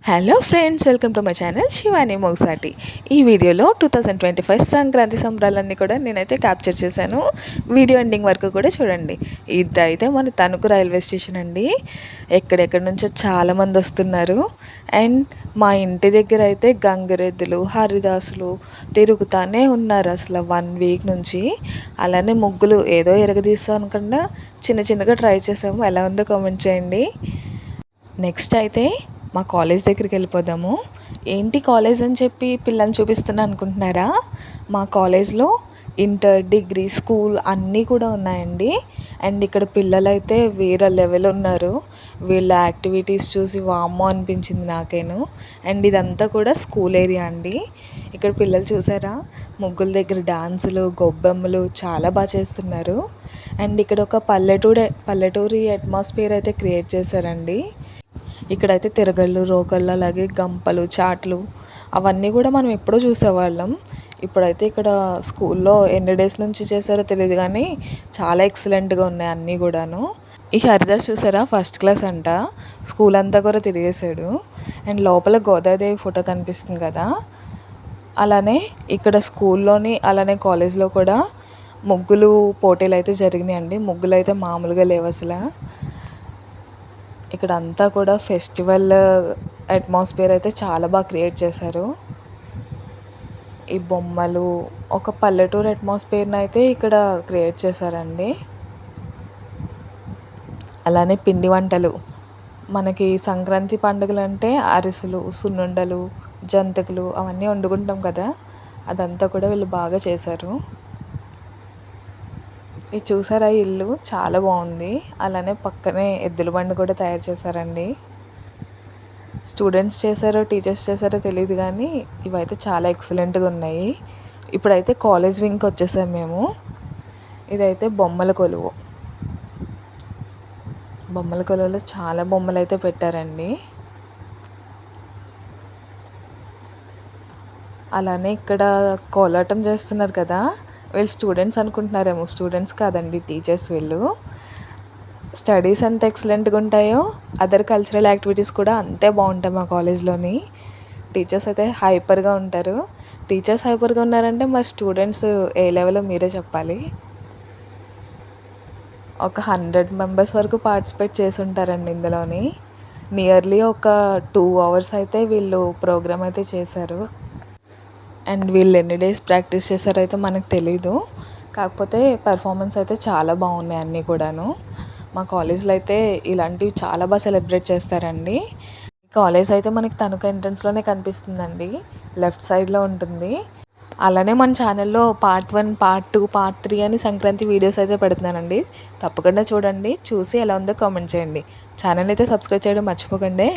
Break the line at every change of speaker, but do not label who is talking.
Hello friends, welcome to my channel Shivani Mogasati. ఈ వీడియోలో 2025 సంక్రాంతి సంబరాలన్నీ కూడా నేనైతే క్యాప్చర్ చేశాను. వీడియో ఎండింగ్ వరకు కూడా చూడండి. ఇదైతే మన తణుకు రైల్వే స్టేషన్ అండి. ఎక్కడెక్కడి నుంచో చాలామంది వస్తున్నారు. అండ్ మా ఇంటి దగ్గర అయితే గంగిరెద్దులు, హరిదాసులు తిరుగుతానే ఉన్నారు అసలు 1 వీక్ నుంచి. అలానే ముగ్గులు ఏదో ఎరగదీస్తాం అనుకుండా చిన్న చిన్నగా ట్రై చేసాము. ఎలా ఉందో కామెంట్ చేయండి. నెక్స్ట్ అయితే మా కాలేజ్ దగ్గరికి వెళ్ళిపోదాము. ఏంటి కాలేజ్ అని చెప్పి పిల్లల్ని చూపిస్తున్నా అనుకుంటున్నారా? మా కాలేజ్లో ఇంటర్, డిగ్రీ, స్కూల్ అన్నీ కూడా ఉన్నాయండి. అండ్ ఇక్కడ పిల్లలైతే వేరే లెవెల్ ఉన్నారు. వీళ్ళ యాక్టివిటీస్ చూసి వామ్మో అనిపించింది నాకేను. అండ్ ఇదంతా కూడా స్కూల్ ఏరియా అండి. ఇక్కడ పిల్లలు చూసారా, ముగ్గుల దగ్గర డాన్సులు, గొబ్బెమ్మలు చాలా బాగా చేస్తున్నారు. అండ్ ఇక్కడ ఒక పల్లెటూరి అట్మాస్ఫియర్ అయితే క్రియేట్ చేశారండి. ఇక్కడైతే తిరగళ్ళు, రోకళ్ళు, అలాగే గంపలు, చాట్లు అవన్నీ కూడా మనం ఎప్పుడో చూసేవాళ్ళం. ఇప్పుడైతే ఇక్కడ స్కూల్లో ఎన్ని డేస్ నుంచి చేశారో తెలియదు, కానీ చాలా ఎక్సలెంట్గా ఉన్నాయి అన్నీ కూడాను. ఈ హరిదాస్ చూసారా, ఫస్ట్ క్లాస్ అంట. స్కూల్ అంతా కూడా తిరిగేశాడు. అండ్ లోపల గోదాదేవి ఫోటో కనిపిస్తుంది కదా. అలానే ఇక్కడ స్కూల్లోని అలానే కాలేజ్లో కూడా ముగ్గులు పోటీలు అయితే జరిగినాయండి. ముగ్గులు అయితే మామూలుగా లేవు అసలు. ఇక్కడ అంతా కూడా ఫెస్టివల్ అట్మాస్ఫియర్ అయితే చాలా బాగా క్రియేట్ చేశారు. ఈ బొమ్మలు ఒక పల్లెటూరు అట్మాస్ఫియర్ని అయితే ఇక్కడ క్రియేట్ చేశారండి. అలానే పిండి వంటలు, మనకి సంక్రాంతి పండుగలు అంటే అరిసెలు, సున్నుండలు, జంతికలు అవన్నీ వండుకుంటాం కదా. అదంతా కూడా వీళ్ళు బాగా చేశారు. ఇది చూసారా, ఇల్లు చాలా బాగుంది. అలానే పక్కనే ఎద్దుల బండి కూడా తయారు చేశారండి. స్టూడెంట్స్ చేశారో టీచర్స్ చేశారో తెలియదు, కానీ ఇవైతే చాలా ఎక్సలెంట్గా ఉన్నాయి. ఇప్పుడైతే కాలేజ్ వింగ్కి వచ్చేసాం మేము. ఇదైతే బొమ్మల కొలువు. బొమ్మల కొలువులో చాలా బొమ్మలు అయితే పెట్టారండి. అలానే ఇక్కడ కోలాటం చేస్తున్నారు కదా, వీళ్ళు స్టూడెంట్స్ అనుకుంటున్నారేమో. స్టూడెంట్స్ కాదండి, టీచర్స్ వీళ్ళు. స్టడీస్ ఎంత ఎక్సలెంట్గా ఉంటాయో అదర్ కల్చరల్ యాక్టివిటీస్ కూడా అంతే బాగుంటాయి మా కాలేజ్లోని. టీచర్స్ అయితే హైపర్గా ఉంటారు. టీచర్స్ హైపర్గా ఉన్నారంటే మా స్టూడెంట్స్ ఏ లెవెల్లో మీరే చెప్పాలి. ఒక 100 మెంబర్స్ వరకు పార్టిసిపేట్ చేసి ఉంటారండి ఇందులోని. నియర్లీ ఒక 2 అవర్స్ అయితే వీళ్ళు ప్రోగ్రామ్ అయితే చేశారు. అండ్ వీళ్ళు ఎన్ని డేస్ ప్రాక్టీస్ చేశారైతే మనకు తెలీదు. కాకపోతే పెర్ఫార్మెన్స్ అయితే చాలా బాగున్నాయి అన్నీ కూడాను. మా కాలేజ్లో అయితే ఇలాంటివి చాలా బాగా సెలబ్రేట్ చేస్తారండి. కాలేజ్ అయితే మనకి తణుకు ఎంట్రన్స్లోనే కనిపిస్తుందండి, లెఫ్ట్ సైడ్లో ఉంటుంది. అలానే మన ఛానల్లో పార్ట్ 1, పార్ట్ 2, పార్ట్ 3 అని సంక్రాంతి వీడియోస్ అయితే పెడుతున్నానండి. తప్పకుండా చూడండి. చూసి ఎలా ఉందో కామెంట్ చేయండి. ఛానల్ అయితే సబ్స్క్రైబ్ చేయడం మర్చిపోకండి.